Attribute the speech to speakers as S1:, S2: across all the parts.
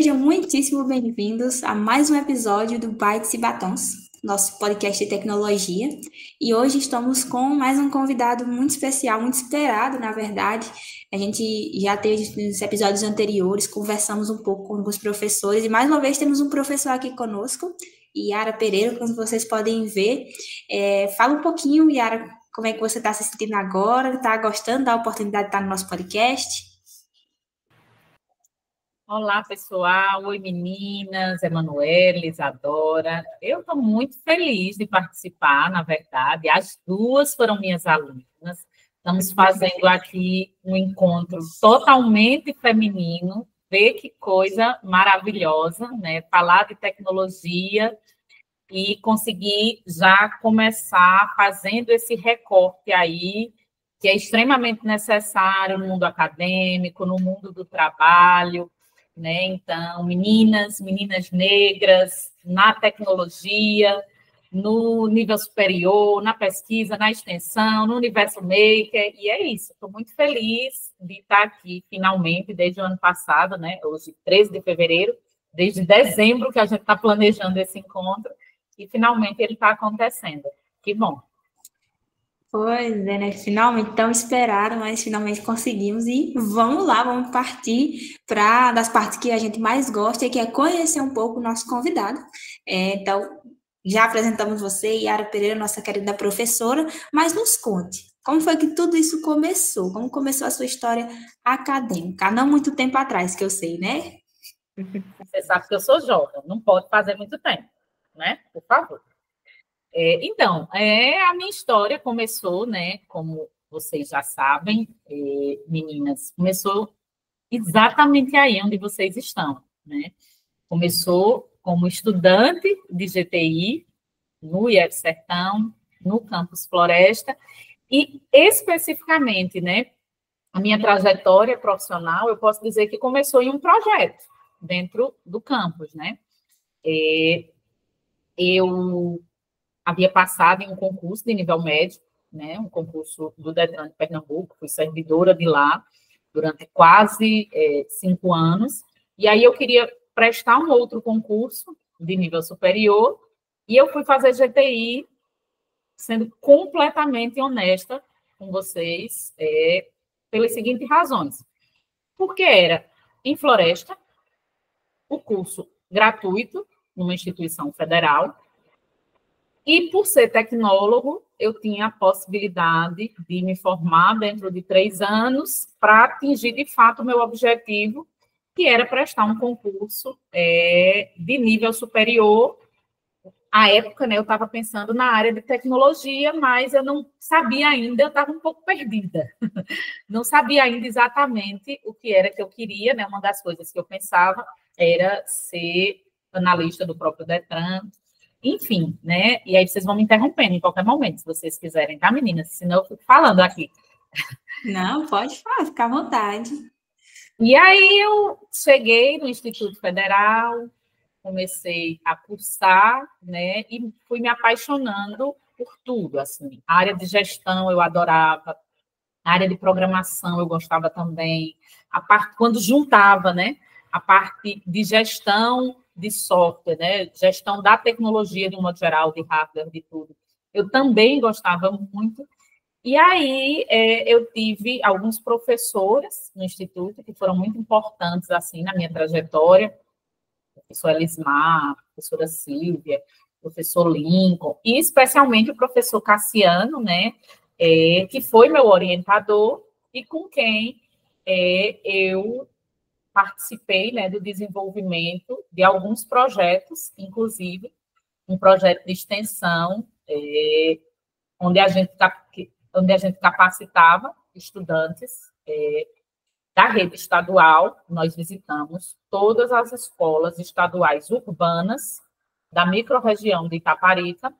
S1: Sejam muitíssimo bem-vindos a mais um episódio do Bytes e Batons, nosso podcast de tecnologia. E hoje estamos com mais um convidado muito especial, muito esperado, na verdade. A gente já teve nos episódios anteriores, conversamos um pouco com alguns professores, e mais uma vez temos um professor aqui conosco, Yara Pereira, como vocês podem ver. Fala um pouquinho, Yara, como é que você está se sentindo agora? Está gostando da oportunidade de estar no nosso podcast?
S2: Olá, pessoal. Oi, meninas, Emanuela, Isadora. Eu estou muito feliz de participar, na verdade. As duas foram minhas alunas. Estamos fazendo aqui um encontro totalmente feminino. Vê que coisa maravilhosa, né? Falar de tecnologia e conseguir já começar fazendo esse recorte aí, que é extremamente necessário no mundo acadêmico, no mundo do trabalho, né? Então, meninas negras, na tecnologia, no nível superior, na pesquisa, na extensão, no universo maker, e é isso. Estou muito feliz de estar aqui, finalmente, desde o ano passado, né? Hoje, 13 de fevereiro, desde dezembro que a gente está planejando esse encontro, e finalmente ele está acontecendo. Que bom.
S1: Pois é, né? Finalmente, tão esperado, mas finalmente conseguimos. E vamos lá, vamos partir para das partes que a gente mais gosta, que é conhecer um pouco o nosso convidado. Então, já apresentamos você, Yara Pereira, nossa querida professora, mas nos conte, como foi que tudo isso começou? Como começou a sua história acadêmica? Não muito tempo atrás, que eu sei, né?
S2: Você sabe que eu sou jovem, não pode fazer muito tempo, né? Por favor. Então, a minha história começou, né, como vocês já sabem, meninas, começou exatamente aí onde vocês estão, né? Começou como estudante de GTI no IF Sertão, no campus Floresta, e especificamente, né, a minha trajetória profissional, eu posso dizer que começou em um projeto dentro do campus, né? Eu havia passado em um concurso de nível médio, né, um concurso do Detran de Pernambuco, fui servidora de lá durante quase 5 anos, e aí eu queria prestar um outro concurso de nível superior, e eu fui fazer GTI, sendo completamente honesta com vocês, pelas seguintes razões. Porque era em Floresta, o curso gratuito, numa instituição federal, e, por ser tecnólogo, eu tinha a possibilidade de me formar dentro de 3 anos para atingir, de fato, o meu objetivo, que era prestar um concurso de nível superior. À época, né, eu estava pensando na área de tecnologia, mas eu não sabia ainda, eu estava um pouco perdida. Não sabia ainda exatamente o que era que eu queria, né? Uma das coisas que eu pensava era ser analista do próprio Detran, enfim, né? E aí vocês vão me interrompendo em qualquer momento, se vocês quiserem, tá, meninas? Senão eu fico falando aqui.
S1: Não, pode falar, fica à vontade.
S2: E aí eu cheguei no Instituto Federal, comecei a cursar, né? E fui me apaixonando por tudo, assim. A área de gestão eu adorava, a área de programação eu gostava também, a parte quando juntava, né? A parte de gestão de software, né? Gestão da tecnologia de um modo geral, de hardware, de tudo. Eu também gostava muito. E aí eu tive alguns professores no Instituto que foram muito importantes assim na minha trajetória, professor Elismar, professora Silvia, professor Lincoln, e especialmente o professor Cassiano, né? Que foi meu orientador e com quem eu participei, né, do desenvolvimento de alguns projetos, inclusive um projeto de extensão, onde a gente capacitava estudantes da rede estadual. Nós visitamos todas as escolas estaduais urbanas da microrregião de Itaparica,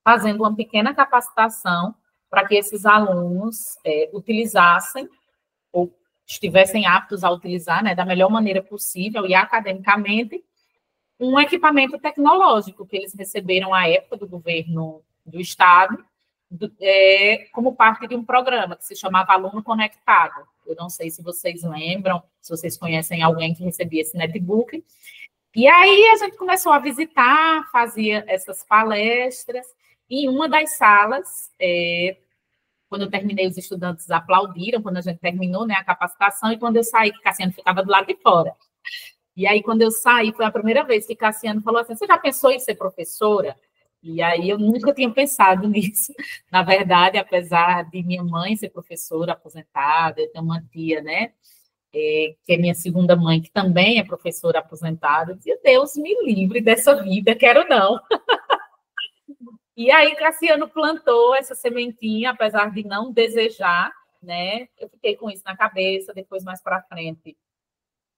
S2: fazendo uma pequena capacitação para que esses alunos utilizassem ou estivessem aptos a utilizar, né, da melhor maneira possível e academicamente, um equipamento tecnológico que eles receberam à época do governo do Estado, como parte de um programa que se chamava Aluno Conectado. Eu não sei se vocês lembram, se vocês conhecem alguém que recebia esse netbook. E aí a gente começou a visitar, fazia essas palestras. E em uma das salas, quando eu terminei, os estudantes aplaudiram, quando a gente terminou, né, a capacitação, e quando eu saí, que Cassiano ficava do lado de fora. E aí, quando eu saí, foi a primeira vez que Cassiano falou assim, você já pensou em ser professora? E aí eu nunca tinha pensado nisso. Na verdade, apesar de minha mãe ser professora aposentada, eu tenho uma tia, né, que é minha segunda mãe, que também é professora aposentada, eu dizia, Deus me livre dessa vida, quero não. E aí Cassiano plantou essa sementinha, apesar de não desejar, né? Eu fiquei com isso na cabeça, depois mais para frente.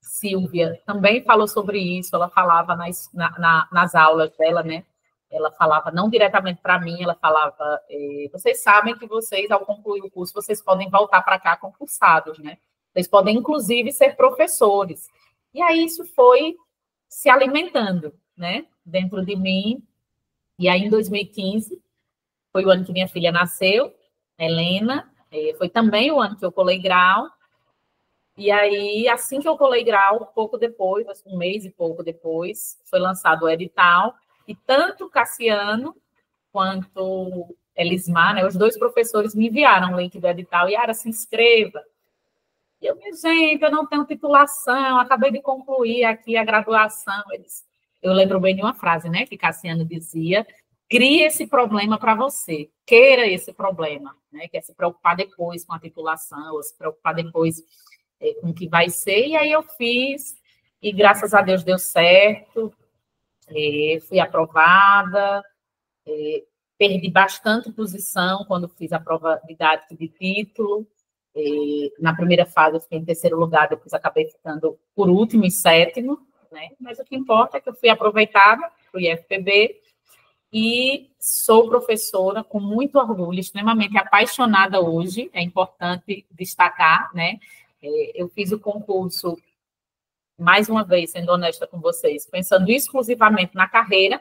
S2: Silvia também falou sobre isso, ela falava nas aulas dela, né? Ela falava não diretamente para mim, ela falava, vocês sabem que vocês, ao concluir o curso, vocês podem voltar para cá concursados, né? Vocês podem, inclusive, ser professores. E aí isso foi se alimentando, né? Dentro de mim. E aí, em 2015, foi o ano que minha filha nasceu, Helena, foi também o ano que eu colei grau. E aí, assim que eu colei grau, pouco depois, um mês e pouco depois, foi lançado o edital. E tanto Cassiano quanto Elismar, né, os dois professores me enviaram o link do edital. Yara, se inscreva. E eu, minha gente, eu não tenho titulação, acabei de concluir aqui a graduação. Eu lembro bem de uma frase, né, que Cassiano dizia, crie esse problema para você, queira esse problema, né, que é se preocupar depois com a titulação, ou se preocupar depois com o que vai ser, e aí eu fiz, e graças a Deus deu certo, fui aprovada, perdi bastante posição quando fiz a prova didática de título, na primeira fase eu fiquei em terceiro lugar, depois acabei ficando por último e sétimo, né? Mas o que importa é que eu fui aproveitada para o IFPB e sou professora com muito orgulho, extremamente apaixonada hoje, é importante destacar, né? Eu fiz o concurso, mais uma vez, sendo honesta com vocês, pensando exclusivamente na carreira,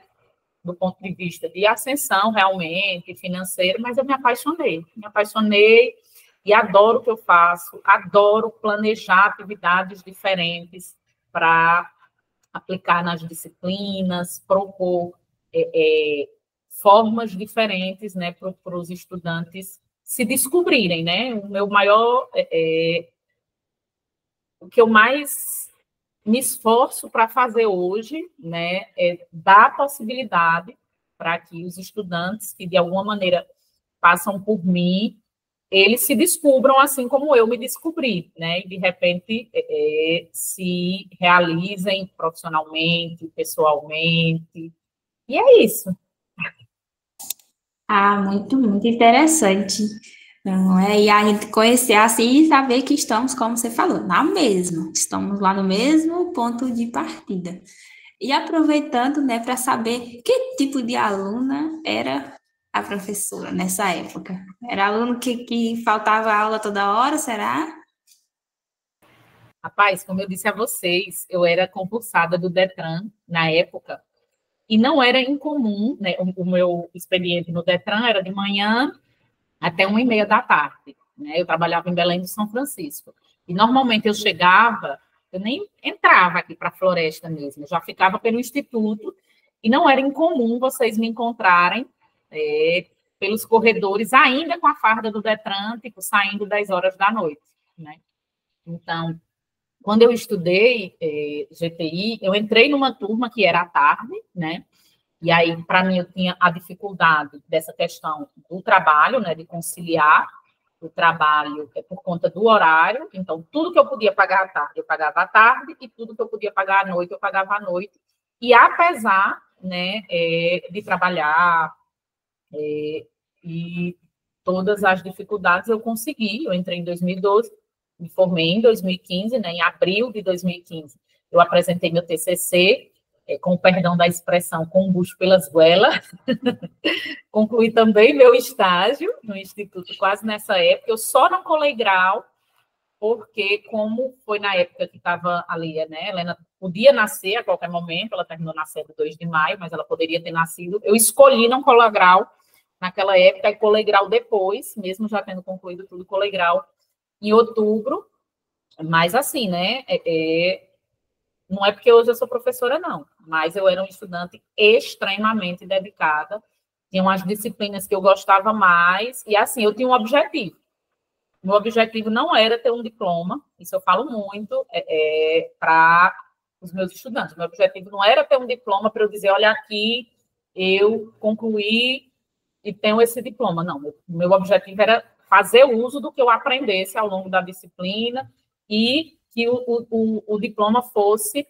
S2: do ponto de vista de ascensão, realmente, financeiro, mas eu me apaixonei e adoro o que eu faço, adoro planejar atividades diferentes para aplicar nas disciplinas, propor formas diferentes, né, para os estudantes se descobrirem, né? O meu maior, o que eu mais me esforço para fazer hoje, né, é dar possibilidade para que os estudantes que de alguma maneira passam por mim, eles se descubram assim como eu me descobri, né, e de repente se realizem profissionalmente, pessoalmente, e é isso.
S1: Ah, muito, muito interessante. Não é? E a gente conhecer assim e saber que estamos, como você falou, na mesma. Estamos lá no mesmo ponto de partida. E aproveitando, né, para saber que tipo de aluna era a professora nessa época. Era aluno que faltava aula toda hora, será?
S2: Rapaz, como eu disse a vocês, eu era concursada do Detran na época, e não era incomum, né? O meu expediente no Detran era de manhã até 1h30 da tarde, né? Eu trabalhava em Belém do São Francisco. E normalmente eu chegava, eu nem entrava aqui para a floresta mesmo, eu já ficava pelo instituto, e não era incomum vocês me encontrarem pelos corredores, ainda com a farda do Detran, tipo, saindo 10 horas da noite, né? Então, quando eu estudei GTI, eu entrei numa turma que era à tarde, né? E aí, para mim, eu tinha a dificuldade dessa questão do trabalho, né? De conciliar o trabalho por conta do horário. Então, tudo que eu podia pagar à tarde, eu pagava à tarde, e tudo que eu podia pagar à noite, eu pagava à noite. E apesar, né, de trabalhar e todas as dificuldades, eu consegui. Eu entrei em 2012, me formei em 2015, né, em abril de 2015, eu apresentei meu TCC, com o perdão da expressão, com o bucho pelas goelas. Concluí também meu estágio no Instituto quase nessa época. Eu só não colei grau, porque como foi na época que estava ali, né, Helena podia nascer a qualquer momento, ela terminou nascendo 2 de maio, mas ela poderia ter nascido. Eu escolhi não colar grau naquela época, e colei grau depois, mesmo já tendo concluído tudo, colei grau em outubro Mas, assim, né, não é porque hoje eu sou professora, não, mas eu era uma estudante extremamente dedicada, tinha umas disciplinas que eu gostava mais, e, assim, eu tinha um objetivo. Meu objetivo não era ter um diploma, isso eu falo muito para os meus estudantes. Meu objetivo não era ter um diploma para eu dizer, olha aqui, eu concluí e tenho esse diploma. Não, meu objetivo era fazer uso do que eu aprendesse ao longo da disciplina e que o diploma fosse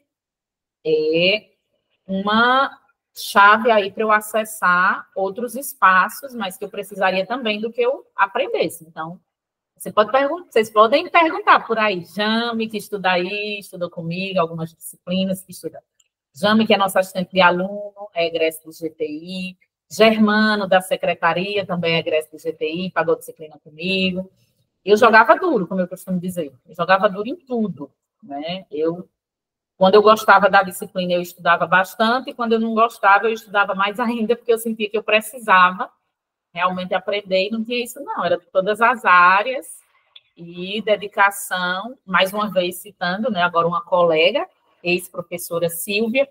S2: uma chave aí para eu acessar outros espaços, mas que eu precisaria também do que eu aprendesse. Então, vocês podem perguntar por aí, Jame, que estuda aí, estudou comigo, algumas disciplinas que estuda. Jame, que é nossa assistente de aluno, é egresso do GTI. Germano, da secretaria, também é egresso do GTI, pagou disciplina comigo. Eu jogava duro, como eu costumo dizer. Eu jogava duro em tudo, né? Quando eu gostava da disciplina, eu estudava bastante, e quando eu não gostava, eu estudava mais ainda, porque eu sentia que eu precisava realmente aprender, e não tinha isso, não. Era de todas as áreas, e dedicação, mais uma vez citando, né, agora uma colega, ex-professora Silvia,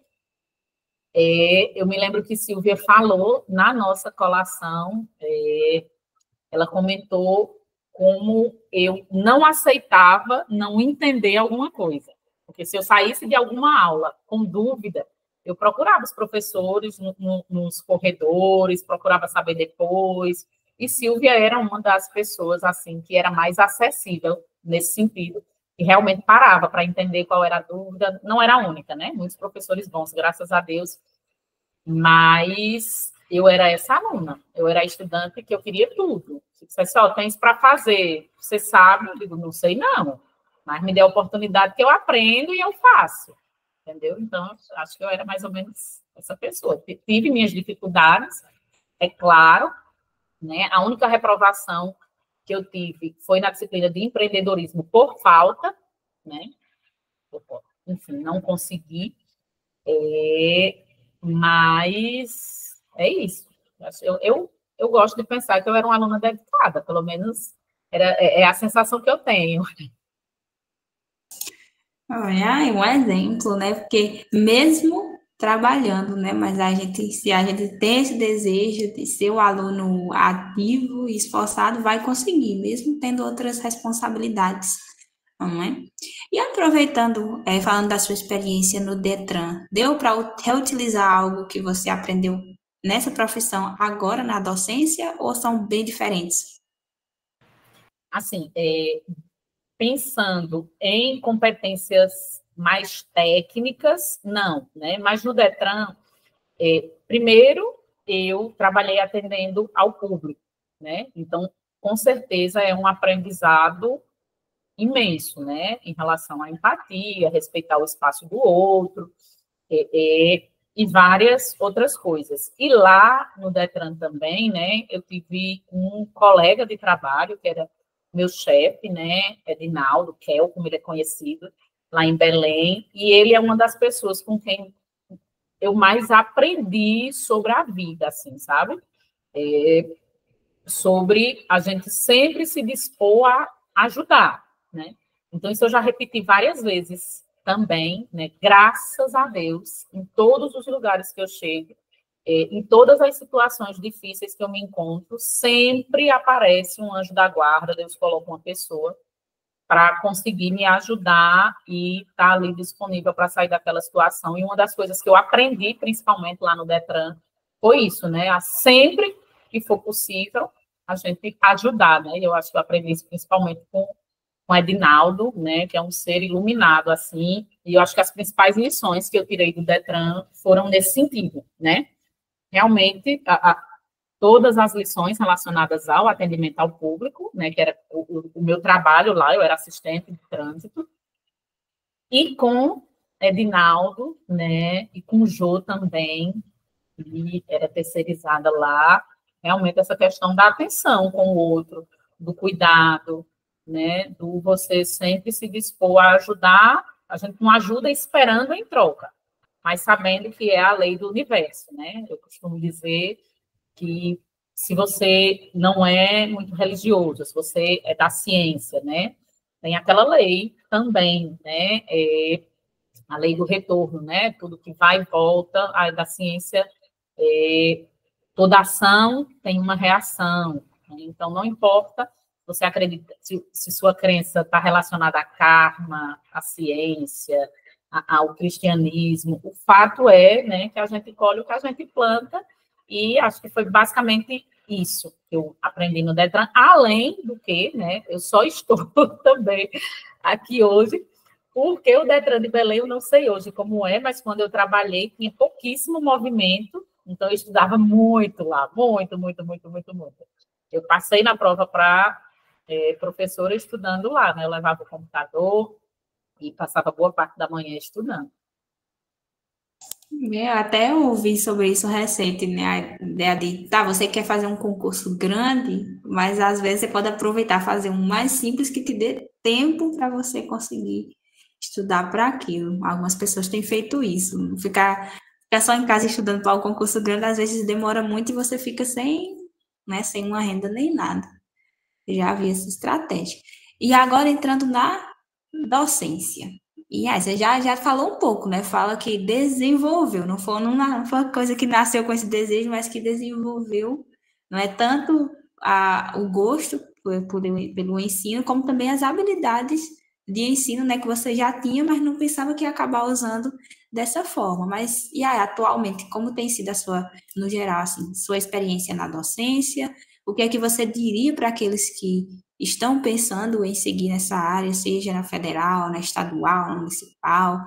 S2: eu me lembro que Silvia falou na nossa colação, ela comentou como eu não aceitava não entender alguma coisa. Porque se eu saísse de alguma aula com dúvida, eu procurava os professores nos corredores, procurava saber depois. E Silvia era uma das pessoas assim que era mais acessível nesse sentido, e realmente parava para entender qual era a dúvida. Não era a única, né? Muitos professores bons, graças a Deus, mas eu era essa aluna, eu era a estudante que eu queria tudo. Se dissesse, ó, tem isso para fazer, você sabe? Eu digo, não sei não, mas me dê a oportunidade que eu aprendo e eu faço, entendeu? Então, acho que eu era mais ou menos essa pessoa. Tive minhas dificuldades, é claro, né? A única reprovação que eu tive foi na disciplina de empreendedorismo por falta, né? Enfim, não consegui, mas é isso. Eu gosto de pensar que eu era uma aluna dedicada, pelo menos é a sensação que eu tenho.
S1: Olha, é um exemplo, né? Porque mesmo trabalhando, né? Mas se a gente tem esse desejo de ser um aluno ativo e esforçado, vai conseguir, mesmo tendo outras responsabilidades, não é? E aproveitando, falando da sua experiência no Detran, deu para reutilizar algo que você aprendeu nessa profissão agora na docência ou são bem diferentes?
S2: Assim, pensando em competências mais técnicas, não, né? Mas no Detran, primeiro, eu trabalhei atendendo ao público, né? Então, com certeza, é um aprendizado imenso, né? Em relação à empatia, respeitar o espaço do outro, e várias outras coisas. E lá no Detran também, né? Eu tive um colega de trabalho, que era meu chefe, né? Edinaldo, Kel, como ele é conhecido, lá em Belém, e ele é uma das pessoas com quem eu mais aprendi sobre a vida, assim, sabe? Sobre a gente sempre se dispor a ajudar, né? Então, isso eu já repeti várias vezes também, né? Graças a Deus, em todos os lugares que eu chego, em todas as situações difíceis que eu me encontro, sempre aparece um anjo da guarda, Deus coloca uma pessoa para conseguir me ajudar e estar ali disponível para sair daquela situação. E uma das coisas que eu aprendi, principalmente lá no Detran, foi isso, né? A sempre que for possível, a gente ajudar, né? Eu acho que eu aprendi isso principalmente com Edinaldo, né? Que é um ser iluminado, assim, e eu acho que as principais lições que eu tirei do Detran foram nesse sentido, né? Realmente, todas as lições relacionadas ao atendimento ao público, né, que era o meu trabalho lá, eu era assistente de trânsito, e com Edinaldo, né, e com o Jô também, que era terceirizada lá, realmente essa questão da atenção com o outro, do cuidado, né, do você sempre se dispor a ajudar, a gente não ajuda esperando em troca, mas sabendo que é a lei do universo, né, eu costumo dizer que se você não é muito religioso, se você é da ciência, né, tem aquela lei também, né? A lei do retorno, né? Tudo que vai e volta, a da ciência, toda ação tem uma reação. Né? Então, não importa se você acredita, se sua crença está relacionada à karma, à ciência, ao cristianismo, o fato é, né, que a gente colhe o que a gente planta, e acho que foi basicamente isso que eu aprendi no Detran, além do que, né, eu só estou também aqui hoje, porque o Detran de Belém, eu não sei hoje como é, mas quando eu trabalhei, tinha pouquíssimo movimento, então eu estudava muito lá, muito, muito, muito, muito, muito. Eu passei na prova para professora estudando lá, né, eu levava o computador e passava boa parte da manhã estudando.
S1: Eu até ouvi sobre isso recente, né? A ideia de, tá, você quer fazer um concurso grande, mas às vezes você pode aproveitar fazer um mais simples que te dê tempo para você conseguir estudar para aquilo. Algumas pessoas têm feito isso. Ficar só em casa estudando para o concurso grande, às vezes demora muito e você fica sem, né, sem uma renda nem nada. Eu já vi essa estratégia. E agora entrando na docência. E aí, você já falou um pouco, né? Fala que desenvolveu, não foi uma coisa que nasceu com esse desejo, mas que desenvolveu, não é tanto o gosto pelo ensino, como também as habilidades de ensino, né? Que você já tinha, mas não pensava que ia acabar usando dessa forma. Mas, e aí, atualmente, como tem sido no geral, assim, sua experiência na docência? O que é que você diria para aqueles que estão pensando em seguir nessa área, seja na federal, na estadual, na municipal,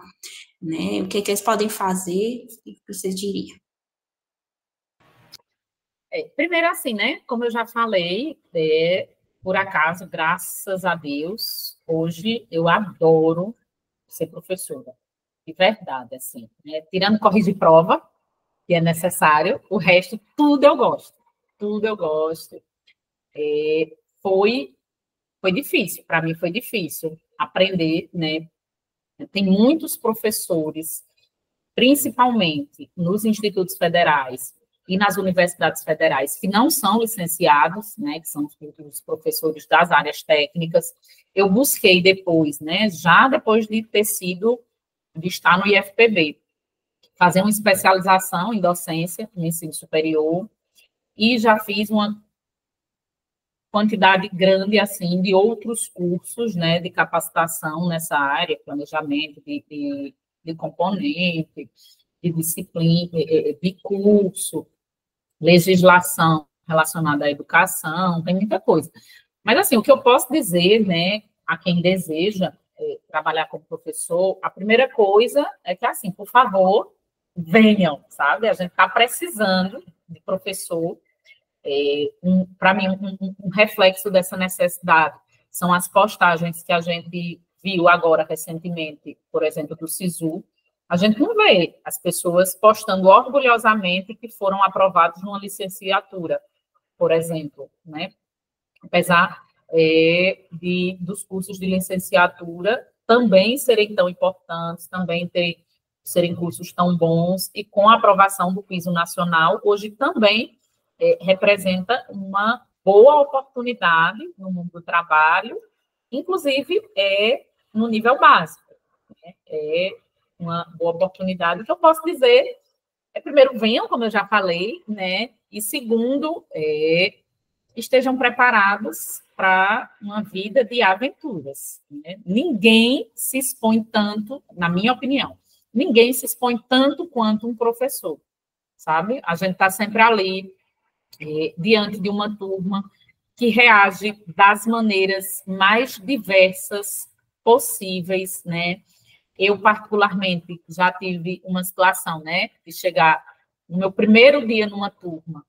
S1: né? O que é que eles podem fazer? O que você diria?
S2: Primeiro, assim, né? Como eu já falei, por acaso, graças a Deus, hoje eu adoro ser professora. De verdade, assim. Né? Tirando corrigir prova, que é necessário, o resto, tudo eu gosto. Tudo eu gosto. Foi difícil, para mim foi difícil aprender, né? Tem muitos professores, principalmente nos institutos federais e nas universidades federais, que não são licenciados, né, que são os professores das áreas técnicas. Eu busquei depois, né, já depois de de estar no IFPB, fazer uma especialização em docência, no ensino superior, e já fiz uma quantidade grande, assim, de outros cursos, né, de capacitação nessa área, planejamento de componente, de disciplina, de curso, legislação relacionada à educação, tem muita coisa. Mas, assim, o que eu posso dizer, né, a quem deseja trabalhar como professor, a primeira coisa é que, assim, por favor, venham, sabe? A gente está precisando de professor. Para mim, um reflexo dessa necessidade são as postagens que a gente viu agora recentemente, por exemplo, do SISU. A gente não vê as pessoas postando orgulhosamente que foram aprovados numa licenciatura, por exemplo, né? Apesar dos cursos de licenciatura também serem tão importantes, também serem cursos tão bons, e com a aprovação do piso nacional, hoje também representa uma boa oportunidade no mundo do trabalho, inclusive no nível básico. Né? É uma boa oportunidade que eu posso dizer primeiro, venham, como eu já falei, né? E segundo, estejam preparados para uma vida de aventuras. Né? Ninguém se expõe tanto, na minha opinião, ninguém se expõe tanto quanto um professor, sabe? A gente está sempre ali, diante de uma turma que reage das maneiras mais diversas possíveis, né? Eu, particularmente, já tive uma situação, né, de chegar no meu primeiro dia numa turma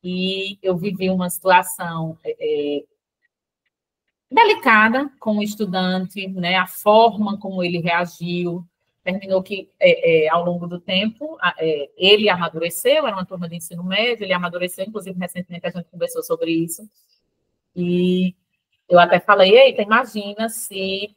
S2: e eu vivi uma situação delicada com o estudante, né, a forma como ele reagiu, terminou que, ao longo do tempo, ele amadureceu, era uma turma de ensino médio, ele amadureceu, inclusive, recentemente a gente conversou sobre isso, e eu até falei, eita, imagina se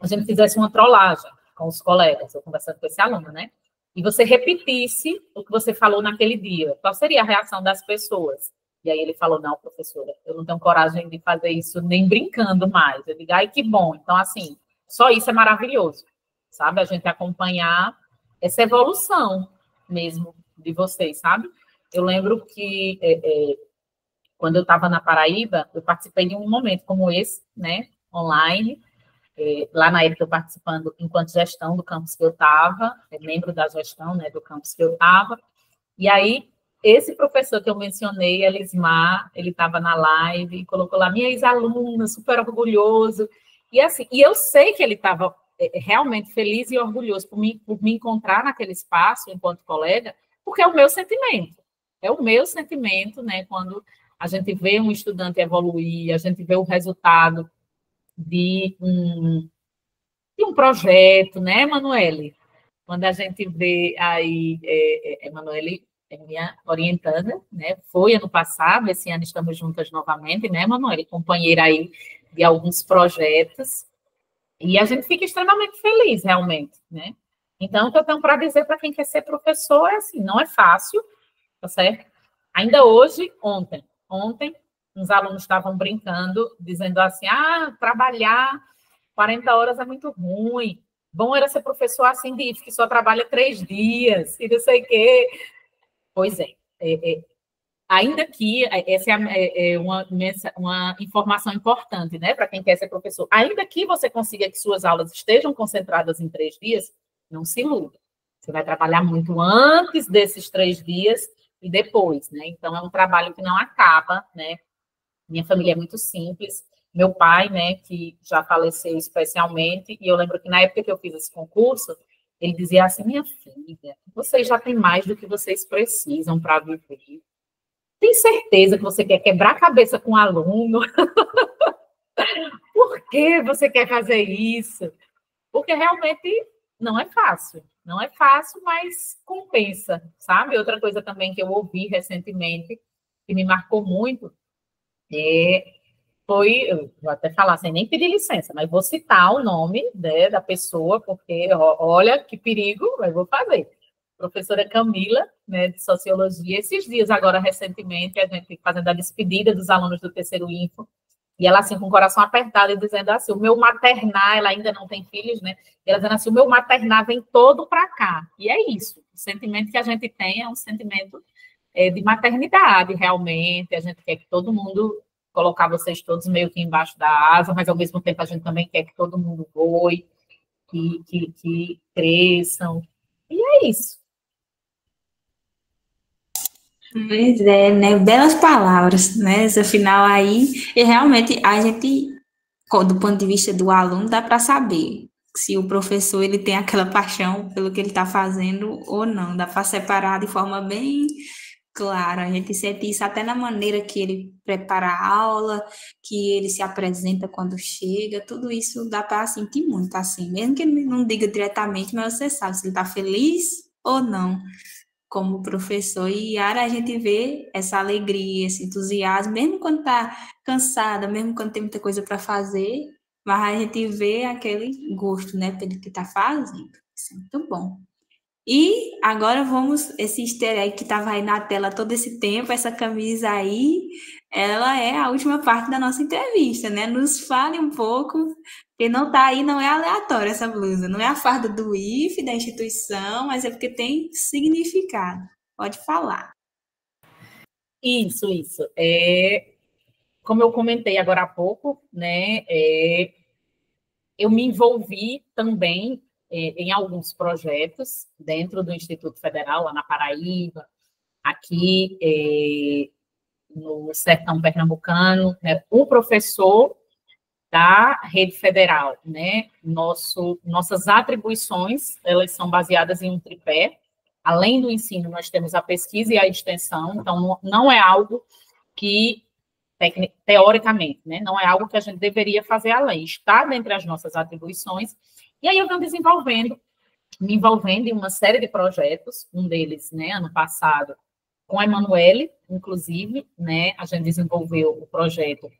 S2: a gente fizesse uma trollagem com os colegas, eu conversando com esse aluno, né? E você repetisse o que você falou naquele dia. Qual seria a reação das pessoas? E aí ele falou, não, professora, eu não tenho coragem de fazer isso nem brincando mais. Eu digo, ai, que bom. Então, assim, só isso é maravilhoso, sabe? A gente acompanhar essa evolução mesmo de vocês, sabe? Eu lembro que quando eu estava na Paraíba, eu participei de um momento como esse, né, online, lá na época eu participando enquanto gestão do campus que eu estava, membro da gestão, né, do campus que eu estava, e aí esse professor que eu mencionei, Elismar, ele estava na live e colocou lá, minha ex-aluna, super orgulhoso, e assim, e eu sei que ele estava realmente feliz e orgulhoso por me encontrar naquele espaço enquanto colega, porque é o meu sentimento, né, quando a gente vê um estudante evoluir, a gente vê o resultado de um projeto, né, Emanuele? Quando a gente vê aí, Emanuele é minha orientanda, né? Foi ano passado, esse ano estamos juntas novamente, né, Emanuele? Companheira aí de alguns projetos. E a gente fica extremamente feliz, realmente, né? Então, o que eu tenho para dizer para quem quer ser professor é assim, não é fácil, tá certo? Ainda hoje, ontem, uns alunos estavam brincando, dizendo assim, trabalhar 40 horas é muito ruim, bom era ser professor assim, que só trabalha 3 dias, e não sei o quê. Pois ainda que, essa é uma informação importante, né, para quem quer ser professor, ainda que você consiga que suas aulas estejam concentradas em 3 dias, não se iluda. Você vai trabalhar muito antes desses 3 dias e depois, né? Então, é um trabalho que não acaba, né? Minha família é muito simples. Meu pai, né, que já faleceu especialmente, e eu lembro que na época que eu fiz esse concurso, ele dizia assim, minha filha, vocês já têm mais do que vocês precisam para viver. Tem certeza que você quer quebrar a cabeça com um aluno? Por que você quer fazer isso? Porque realmente não é fácil. Não é fácil, mas compensa, sabe? Outra coisa também que eu ouvi recentemente, que me marcou muito, eu vou até falar sem nem pedir licença, mas vou citar o nome, né, da pessoa, porque olha que perigo, mas vou fazer. Professora Camila, né, de Sociologia, esses dias agora, recentemente, a gente fazendo a despedida dos alunos do terceiro Info, e ela assim, com o coração apertado, e dizendo assim, o meu maternar, ela ainda não tem filhos, né, e ela dizendo assim, o meu maternar vem todo para cá, e é isso, o sentimento que a gente tem é um sentimento de maternidade, realmente, a gente quer que todo mundo, colocar vocês todos meio que embaixo da asa, mas ao mesmo tempo a gente também quer que todo mundo voe, que cresçam, e é isso.
S1: Pois é, né? Belas palavras, né? Essa final aí. E realmente a gente, do ponto de vista do aluno, dá para saber se o professor ele tem aquela paixão pelo que ele está fazendo ou não. Dá para separar de forma bem clara. A gente sente isso até na maneira que ele prepara a aula, que ele se apresenta quando chega. Tudo isso dá para sentir muito, assim. Mesmo que ele não diga diretamente, mas você sabe se ele está feliz ou não como professor. E Yara, a gente vê essa alegria, esse entusiasmo, mesmo quando está cansada, mesmo quando tem muita coisa para fazer, mas a gente vê aquele gosto, né, pelo que está fazendo. Isso é muito bom. E agora vamos, esse easter egg que estava aí na tela todo esse tempo, essa camisa aí, ela é a última parte da nossa entrevista, né? Nos fale um pouco, porque não está aí, não é aleatória essa blusa, não é a farda do IFE, da instituição, mas é porque tem significado. Pode falar.
S2: Isso. Como eu comentei agora há pouco, né? Eu me envolvi também em alguns projetos dentro do Instituto Federal, lá na Paraíba, aqui no sertão pernambucano, né? O professor da rede federal, né? Nossas atribuições, elas são baseadas em um tripé. Além do ensino, nós temos a pesquisa e a extensão, então não é algo que, teoricamente, né? Não é algo que a gente deveria fazer além, está dentre as nossas atribuições. E aí eu venho me envolvendo em uma série de projetos, um deles, né, ano passado, com a Emanuele, inclusive, né, a gente desenvolveu o projeto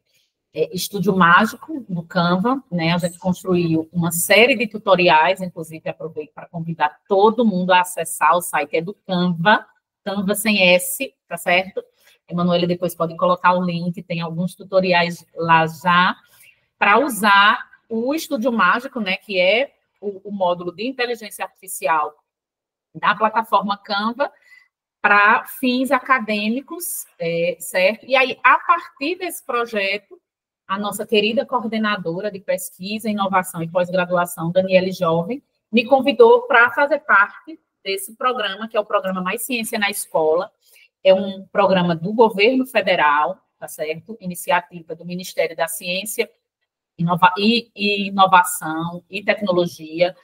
S2: Estúdio Mágico, no Canva, né, a gente construiu uma série de tutoriais, inclusive aproveito para convidar todo mundo a acessar o site, é do Canva, Canva sem S, tá certo? Emanuele depois pode colocar o link, tem alguns tutoriais lá já, para usar o Estúdio Mágico, né, que é o módulo de inteligência artificial da plataforma Canva, para fins acadêmicos, certo? E aí, a partir desse projeto, a nossa querida coordenadora de pesquisa, inovação e pós-graduação, Daniele Jovem, me convidou para fazer parte desse programa, que é o programa Mais Ciência na Escola. É um programa do governo federal, tá certo? Iniciativa do Ministério da Ciência, Inovação e Tecnologia,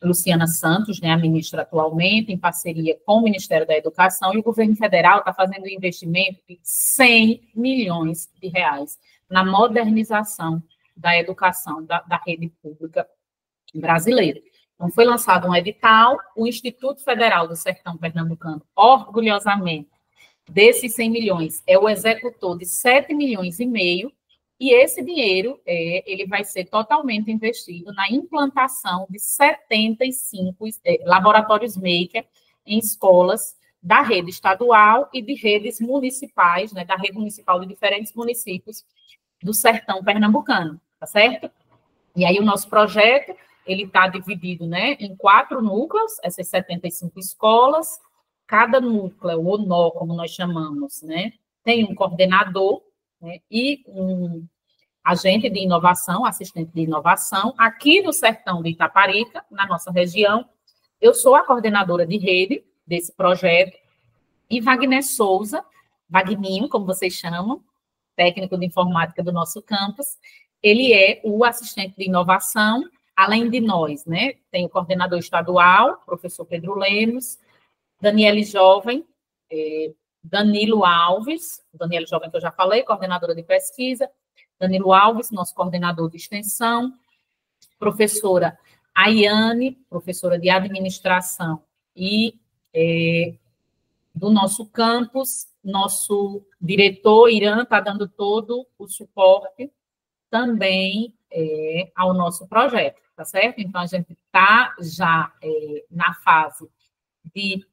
S2: Luciana Santos, né, a ministra atualmente, em parceria com o Ministério da Educação, e o governo federal está fazendo um investimento de 100 milhões de reais na modernização da educação da rede pública brasileira. Então, foi lançado um edital, o Instituto Federal do Sertão Pernambucano, orgulhosamente, desses 100 milhões, é o executor de 7 milhões e meio, e esse dinheiro ele vai ser totalmente investido na implantação de 75 laboratórios maker em escolas da rede estadual e de redes municipais, né, da rede municipal de diferentes municípios do sertão pernambucano, tá certo? E aí o nosso projeto, ele está dividido, né, em 4 núcleos, essas 75 escolas, cada núcleo, ou nó, como nós chamamos, né, tem um coordenador, né, e um agente de inovação, assistente de inovação, aqui no sertão de Itaparica, na nossa região. Eu sou a coordenadora de rede desse projeto, e Wagner Souza, Wagninho, como vocês chamam, técnico de informática do nosso campus, ele é o assistente de inovação, além de nós, né? Tem o coordenador estadual, professor Pedro Lemos, Daniele Jovem, Danilo Alves, Daniele Jovem que eu já falei, coordenadora de pesquisa, Danilo Alves, nosso coordenador de extensão, professora Ayane, professora de administração e do nosso campus, nosso diretor, Irã, está dando todo o suporte também ao nosso projeto, tá certo? Então, a gente está já na fase de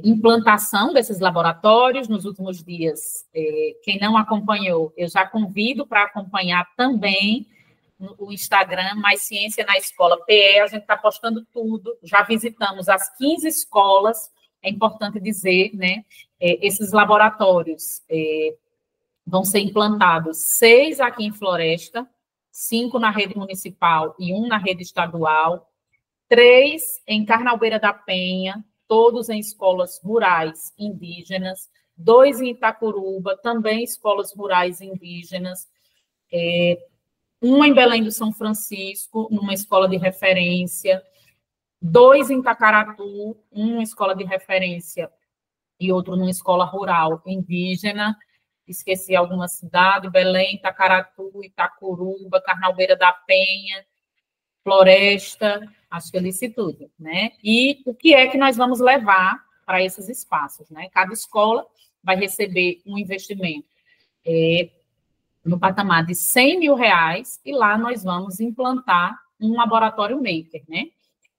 S2: implantação desses laboratórios. Nos últimos dias, quem não acompanhou, eu já convido para acompanhar também o Instagram, Mais Ciência na Escola PE, a gente está postando tudo, já visitamos as 15 escolas, é importante dizer, né, esses laboratórios vão ser implantados 6 aqui em Floresta, 5 na rede municipal e 1 na rede estadual, 3 em Carnalbeira da Penha, todos em escolas rurais indígenas, 2 em Itacuruba, também escolas rurais indígenas, 1 em Belém do São Francisco, numa escola de referência, 2 em Tacaratu, 1 escola de referência e outro numa escola rural indígena. Esqueci alguma cidade: Belém, Tacaratu, Itacuruba, Carnalbeira da Penha, Floresta, acho que eu disse tudo, né? E o que é que nós vamos levar para esses espaços, né? Cada escola vai receber um investimento no patamar de 100 mil reais, e lá nós vamos implantar um laboratório maker, né?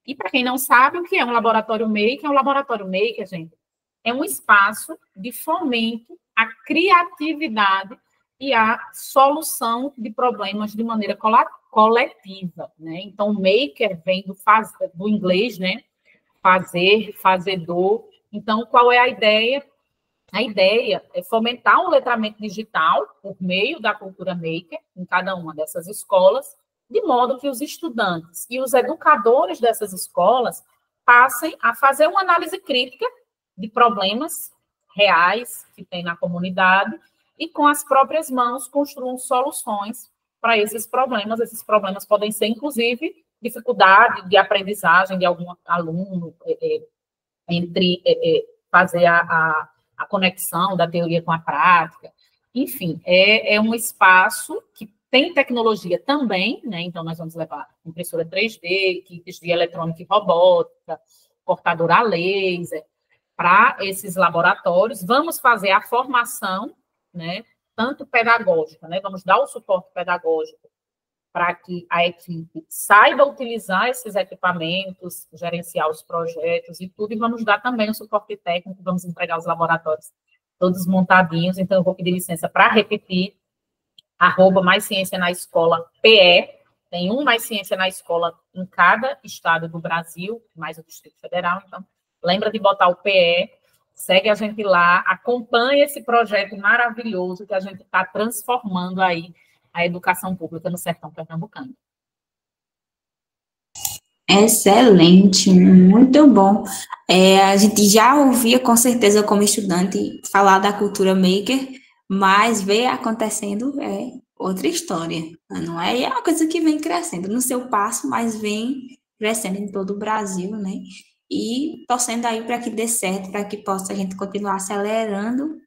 S2: E para quem não sabe o que é um laboratório maker, gente, é um espaço de fomento à criatividade e à solução de problemas de maneira coletiva, né? Então, maker vem do inglês, né? Fazer, fazedor. Então, qual é a ideia? A ideia é fomentar um letramento digital por meio da cultura maker em cada uma dessas escolas, de modo que os estudantes e os educadores dessas escolas passem a fazer uma análise crítica de problemas reais que tem na comunidade e, com as próprias mãos, construam soluções para esses problemas. Esses problemas podem ser, inclusive, dificuldade de aprendizagem de algum aluno, entre fazer a conexão da teoria com a prática. Enfim, é um espaço que tem tecnologia também, né? Então, nós vamos levar impressora 3D, kits de eletrônica e robótica, cortadora a laser, para esses laboratórios. Vamos fazer a formação, né, tanto pedagógica, né, vamos dar o suporte pedagógico para que a equipe saiba utilizar esses equipamentos, gerenciar os projetos e tudo, e vamos dar também o suporte técnico, vamos entregar os laboratórios todos montadinhos, então eu vou pedir licença para repetir, @Mais Ciência na Escola PE, tem um Mais Ciência na Escola em cada estado do Brasil, mais o Distrito Federal, então lembra de botar o PE, segue a gente lá, acompanha esse projeto maravilhoso que a gente está transformando aí a educação pública no sertão pernambucano.
S1: Excelente, muito bom. A gente já ouvia, com certeza, como estudante, falar da cultura maker, mas ver acontecendo é outra história, não é? E é uma coisa que vem crescendo no seu passo, mas vem crescendo em todo o Brasil, né? E torcendo aí para que dê certo, para que possa a gente continuar acelerando,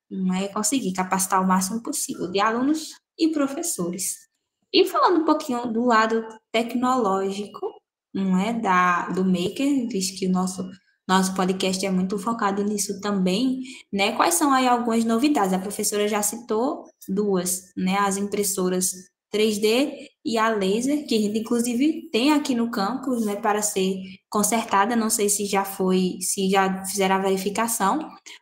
S1: não é? Conseguir capacitar o máximo possível de alunos e professores. E falando um pouquinho do lado tecnológico, não é, do Maker, visto que o nosso podcast é muito focado nisso também, né? Quais são aí algumas novidades? A professora já citou duas, né? As impressoras 3D e a laser, que a gente inclusive tem aqui no campus, né, para ser consertada. Não sei se já fizeram a verificação,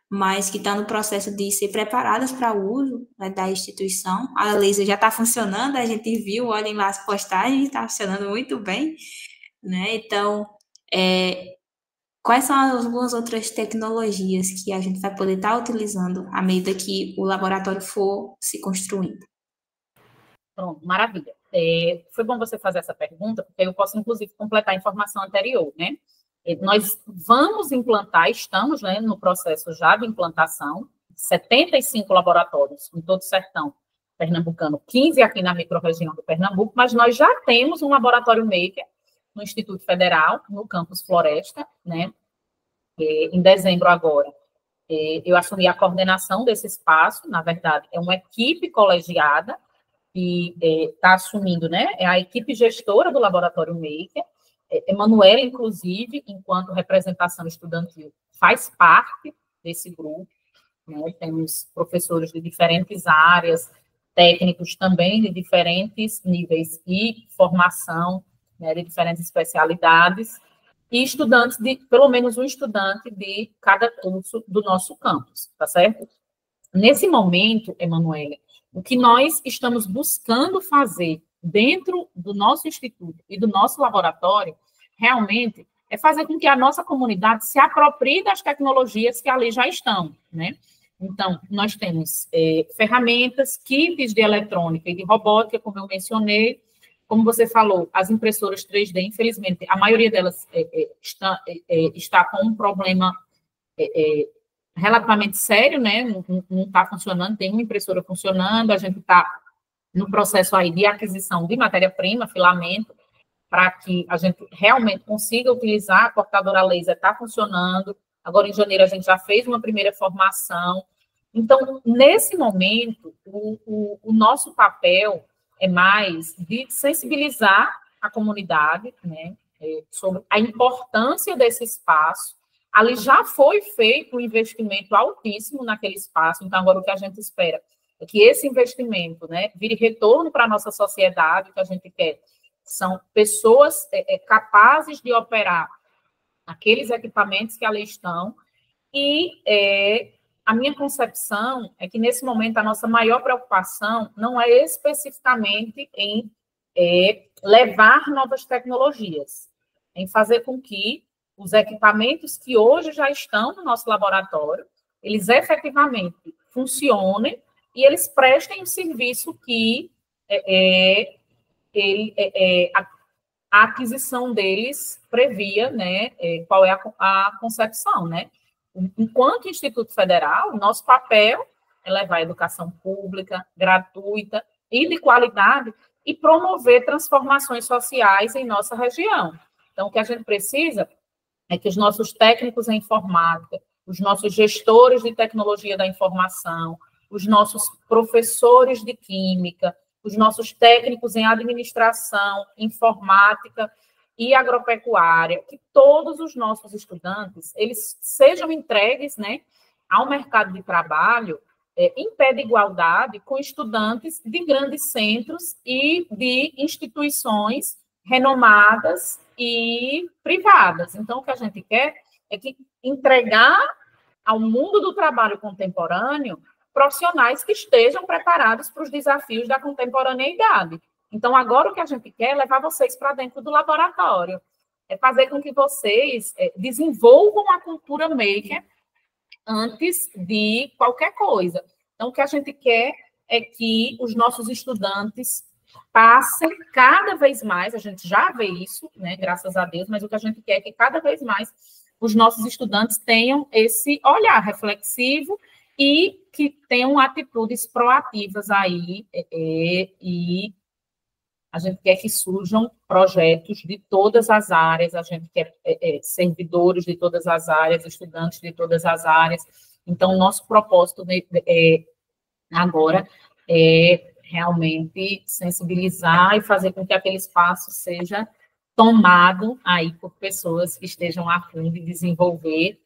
S1: mas que está no processo de ser preparadas para o uso, né, da instituição. A laser já está funcionando, a gente viu, olhem lá as postagens, está funcionando muito bem, né? Então, quais são algumas outras tecnologias que a gente vai poder estar utilizando à medida que o laboratório for se construindo?
S2: Pronto, maravilha. Foi bom você fazer essa pergunta, porque eu posso, inclusive, completar a informação anterior, né? Nós vamos implantar, estamos, né, no processo já de implantação, 75 laboratórios em todo o sertão pernambucano, 15 aqui na microrregião do Pernambuco, mas nós já temos um laboratório maker no Instituto Federal, no campus Floresta, né? Em dezembro agora, eu assumi a coordenação desse espaço, na verdade, é uma equipe colegiada que está assumindo, né? É a equipe gestora do Laboratório Maker, Emanuela, inclusive, enquanto representação estudantil, faz parte desse grupo, né? Temos professores de diferentes áreas, técnicos também de diferentes níveis e formação, né, de diferentes especialidades, e estudantes pelo menos um estudante de cada curso do nosso campus, tá certo? Nesse momento, Emanuela, o que nós estamos buscando fazer dentro do nosso instituto e do nosso laboratório, realmente, é fazer com que a nossa comunidade se aproprie das tecnologias que ali já estão, né? Então, nós temos ferramentas, kits de eletrônica e de robótica, como eu mencionei. Como você falou, as impressoras 3D, infelizmente, a maioria delas está com um problema relativamente sério, né? Não está funcionando, tem uma impressora funcionando, a gente está no processo aí de aquisição de matéria-prima, filamento, para que a gente realmente consiga utilizar. A cortadora laser está funcionando. Agora, em janeiro, a gente já fez uma primeira formação. Então, nesse momento, o nosso papel é mais de sensibilizar a comunidade, né, sobre a importância desse espaço. Ali já foi feito um investimento altíssimo naquele espaço, então agora o que a gente espera é que esse investimento, né, vire retorno para a nossa sociedade. O que a gente quer são pessoas capazes de operar aqueles equipamentos que ali estão, e a minha concepção é que, nesse momento, a nossa maior preocupação não é especificamente em levar novas tecnologias, em fazer com que os equipamentos que hoje já estão no nosso laboratório, eles efetivamente funcionem e eles prestem o serviço que a aquisição deles previa, né? Qual é a concepção, né? Enquanto Instituto Federal, o nosso papel é levar a educação pública, gratuita e de qualidade e promover transformações sociais em nossa região. Então, o que a gente precisa é que os nossos técnicos em informática, os nossos gestores de tecnologia da informação, os nossos professores de química, os nossos técnicos em administração, informática e agropecuária, que todos os nossos estudantes, eles sejam entregues, né, ao mercado de trabalho em pé de igualdade com estudantes de grandes centros e de instituições renomadas e privadas. Então, o que a gente quer é que entregar ao mundo do trabalho contemporâneo profissionais que estejam preparados para os desafios da contemporaneidade. Então, agora o que a gente quer é levar vocês para dentro do laboratório, é fazer com que vocês desenvolvam a cultura maker antes de qualquer coisa. Então, o que a gente quer é que os nossos estudantes passem cada vez mais, a gente já vê isso, né, graças a Deus, mas o que a gente quer é que cada vez mais os nossos estudantes tenham esse olhar reflexivo e que tenham atitudes proativas aí, e a gente quer que surjam projetos de todas as áreas, a gente quer servidores de todas as áreas, estudantes de todas as áreas. Então, nosso propósito agora é realmente sensibilizar e fazer com que aquele espaço seja tomado aí por pessoas que estejam a fim de desenvolver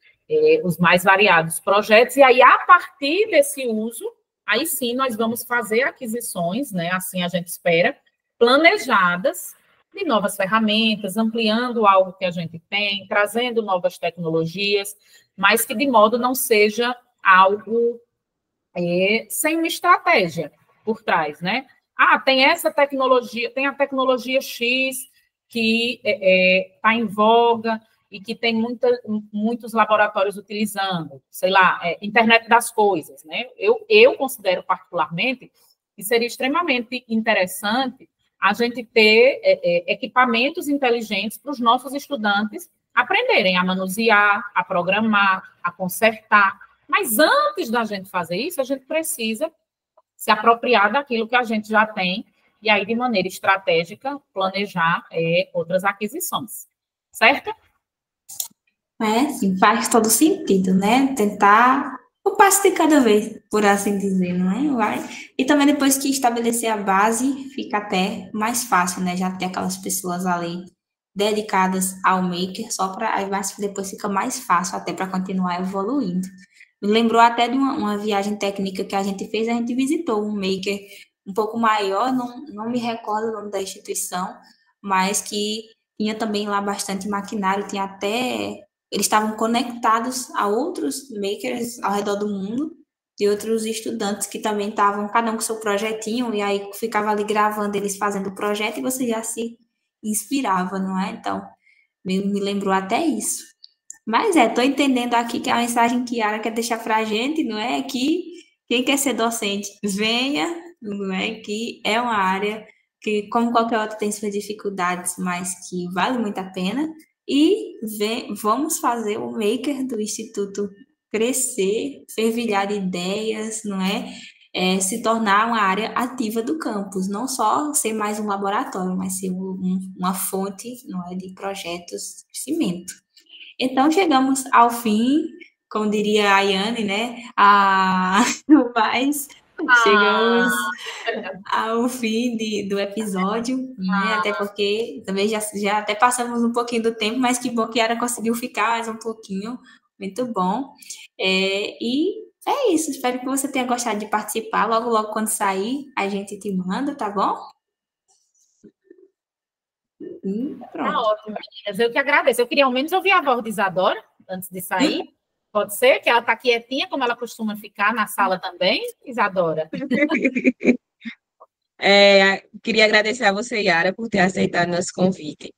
S2: os mais variados projetos. E aí, a partir desse uso, aí sim nós vamos fazer aquisições, né? Assim a gente espera, planejadas, de novas ferramentas, ampliando algo que a gente tem, trazendo novas tecnologias, mas que de modo não seja algo sem uma estratégia por trás, né? Tem essa tecnologia, tem a tecnologia X que está em voga e que tem muitos laboratórios utilizando, sei lá, internet das coisas, né? Eu considero particularmente que seria extremamente interessante a gente ter equipamentos inteligentes para os nossos estudantes aprenderem a manusear, a programar, a consertar. Mas antes da gente fazer isso, a gente precisa se apropriar daquilo que a gente já tem e aí, de maneira estratégica, planejar outras aquisições. Certo?
S1: Sim, faz todo sentido, né? Tentar o passo de cada vez, por assim dizer, não é? E também depois que estabelecer a base, fica até mais fácil, né? Já ter aquelas pessoas ali dedicadas ao maker, só para aí depois fica mais fácil até para continuar evoluindo. Me lembrou até de uma viagem técnica que a gente fez, a gente visitou um maker um pouco maior, não me recordo o nome da instituição, mas que tinha também lá bastante maquinário, tinha até... Eles estavam conectados a outros makers ao redor do mundo, e outros estudantes que também estavam, cada um com seu projetinho, e aí ficava ali gravando eles fazendo o projeto, e você já se inspirava, não é? Então, me lembrou até isso. Mas estou entendendo aqui que a mensagem que a Yara quer deixar para a gente, não é? Que quem quer ser docente, venha, não é? Que é uma área que, como qualquer outra, tem suas dificuldades, mas que vale muito a pena. E vamos fazer o maker do Instituto crescer, fervilhar de ideias, não é? Se tornar uma área ativa do campus, não só ser mais um laboratório, mas ser uma fonte, não é, de projetos de crescimento. Então, chegamos ao fim, como diria a Ayane, né? Mas chegamos ao fim do episódio, né? Até porque também já até passamos um pouquinho do tempo, mas que bom que a Yara conseguiu ficar mais um pouquinho. Muito bom. E é isso. Espero que você tenha gostado de participar. Logo, logo, quando sair, a gente te manda, tá bom?
S2: Pronto. Tá ótimo, meninas. Eu que agradeço. Eu queria ao menos ouvir a voz de Isadora antes de sair. Pode ser que ela está quietinha, como ela costuma ficar na sala também, Isadora?
S3: Queria agradecer a você, Yara, por ter aceitado nosso convite.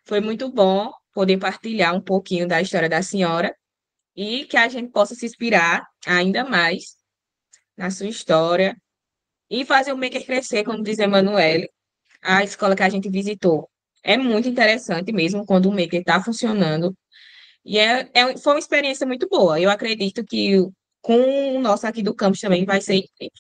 S3: Foi muito bom poder partilhar um pouquinho da história da senhora e que a gente possa se inspirar ainda mais na sua história e fazer o Maker crescer, como diz Emanuele, a escola que a gente visitou. É muito interessante mesmo quando o Maker está funcionando. E foi uma experiência muito boa. Eu acredito que com o nosso aqui do campus também vai ser incrível.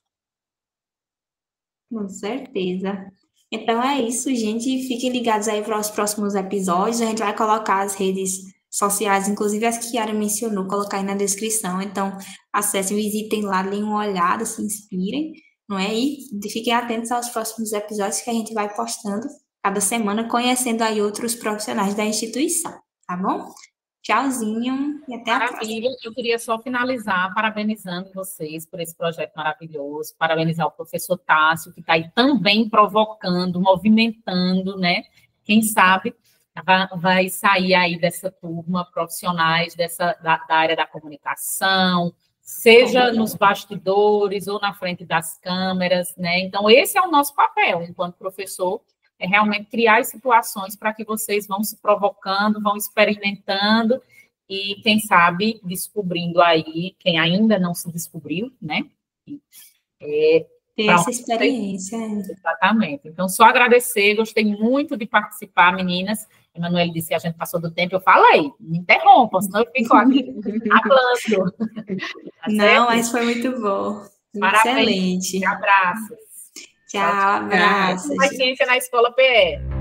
S1: Com certeza. Então é isso, gente. Fiquem ligados aí para os próximos episódios. A gente vai colocar as redes sociais, inclusive as que a Yara mencionou, colocar aí na descrição. Então, acessem, visitem lá, deem uma olhada, se inspirem, não é? E fiquem atentos aos próximos episódios que a gente vai postando cada semana, conhecendo aí outros profissionais da instituição, tá bom? Tchauzinho e até a próxima.
S2: Maravilha. Eu queria só finalizar parabenizando vocês por esse projeto maravilhoso, parabenizar o professor Tássio, que está aí também provocando, movimentando, né? Quem sabe vai sair aí dessa turma profissionais da área da comunicação, seja nos bastidores ou na frente das câmeras, né? Então, esse é o nosso papel, enquanto professor, é realmente criar as situações para que vocês vão se provocando, vão experimentando e, quem sabe, descobrindo aí, quem ainda não se descobriu, né?
S1: Ter essa experiência.
S2: Exatamente. Então, só agradecer, gostei muito de participar, meninas. A Emanuele disse que a gente passou do tempo, eu falei, me interrompam, senão eu fico aqui falando.
S1: Não, mas foi muito bom.
S2: Parabéns.
S1: Excelente.
S2: Abraços.
S1: Tchau, abraços.
S2: Mais ciência na Escola PE.